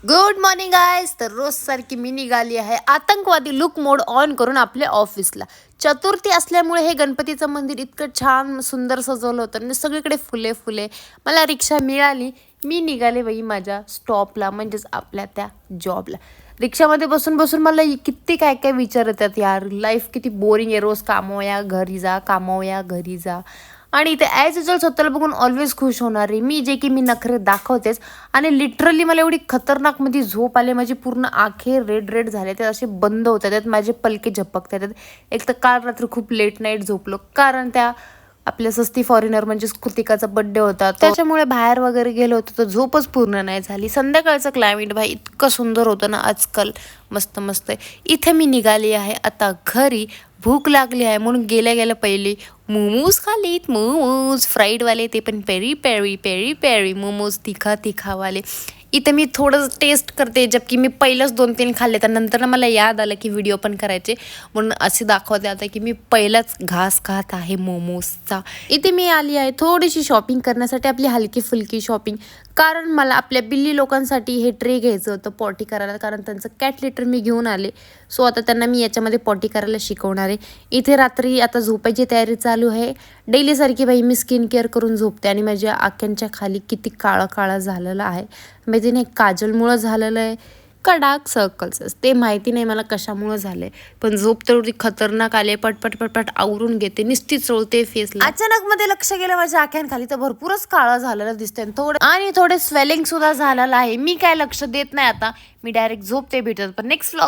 Good morning guys. तर रोज सारखी मी निघाली आहे आतंकवादी लुक मोड ऑन करून आपल्या ऑफिसला. चतुर्थी असल्यामुळे हे गणपतीचं मंदिर इतकं छान सुंदर सजवलं होतं आणि सगळीकडे फुले फुले. मला रिक्षा मिळाली, मी निघाले बाई माझ्या स्टॉपला, म्हणजेच आपल्या त्या जॉबला. रिक्षामध्ये बसून बसून मला किती काय काय विचार येतात. यार लाईफ किती बोरिंग आहे, रोज कामवया घरी जा, कामवया घरी जा. आणि इथे ॲज युजल स्वतःला बघून ऑलवेज खुश होणार आहे मी, जे की मी नखरे दाखवतेच. आणि लिटरली मला एवढी खतरनाक मध्ये झोप आले, माझी पूर्ण आंखे रेड रेड झाले, ते असे बंद होतात, त्यात माझे पलके झपकतात. एक तर काल रात्री खूप लेट नाईट झोपलो, कारण त्या आपल्या सस्ती फॉरेनर म्हणजेच कृतिकाचा बड्डे होता, त्याच्यामुळे बाहेर वगैरे गेलो होतो, तर झोपच पूर्ण नाही झाली. संध्याकाळचं क्लायमेट भाई इतकं सुंदर होतं ना आजकाल, मस्त मस्त. इथे मी निघाली आहे आता घरी. भूक लागली आहे म्हणून गेल्या गेल्या पहिले मोमोज खालीत, मोमोज फ्राईडवाले, ते पण peri peri peri peri momos, तिखा तिखावाले. इथे मी थोडं टेस्ट करते, जबकि मी पहिलंच 2-3 खाल्ले, तर नंतर ना मला याद आलं की व्हिडिओ पण करायचे, म्हणून असे दाखवते आता की मी पहिलाच घास खात आहे मोमोजचा. इथे मी आली आहे थोडीशी शॉपिंग करण्यासाठी, आपली हलकी फुलकी शॉपिंग, कारण मला आपल्या बिल्ली लोकांसाठी हे ट्रे घ्यायचं होतं पॉटी करायला, कारण त्यांचं कॅट लिटर मी घेऊन आले. सो आता त्यांना मी याच्यामध्ये पॉटी करायला शिकवणार आहे. इथे रात्री आता झोपायची तयारी चालू आहे. डेली सारखी बाई मी स्किन केअर करून झोपते, आणि माझ्या आख्यांच्या खाली किती काळं काळं झालेलं आहे, म्हणजे नाही काजलमुळं झालेलं आहे का डार्क सर्कल्स, ते माहिती नाही मला कशामुळं झालंय, पण झोप तेवढी खतरनाक आले. पटपट पटपट आवरून घेते, निस्ती चोळते फेसला. अचानक मध्ये लक्ष गेलं माझ्या आख्यांखाली, तर भरपूरच काळं झालेलं दिसतंय, थोडे स्वेलिंग सुद्धा झालेलं आहे. मी काय लक्ष देत नाही आता, मी डायरेक्ट झोपते. भेटत पण नेक्स्ट व्लॉग.